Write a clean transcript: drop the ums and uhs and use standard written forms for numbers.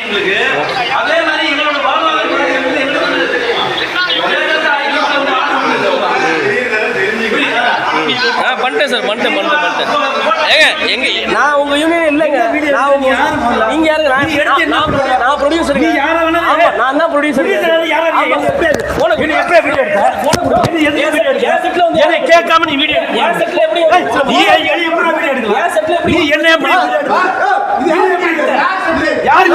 எங்களுக்கு. அதே மாதிரி எங்களோட வாழ்வாதார பண்ணிட்டேன் சார், பண்ணிட்டேன். ஏங்க எங்க நான் உங்க யூனியன் இல்லைங்க. நான் உங்க நீங்க யாருங்க? நான் ப்ரொடியூசர். நீ யார வேணா? நான் தான் ப்ரொடியூசர். உனக்கு நீ எப்ப வீடியோ எடுத்த? உனக்கு எது வீடியோ எடுத்த? என் செட்ல வந்து என்ன கேட்காம நீ வீடியோ எடுத்த? என் செட்ல எப்படி நீ எப்படி வீடியோ எடுத்த? என் செட்ல எப்படி நீ என்ன எப்படி வீடியோ எடுத்த? இது எப்படி எடுத்த? யாரு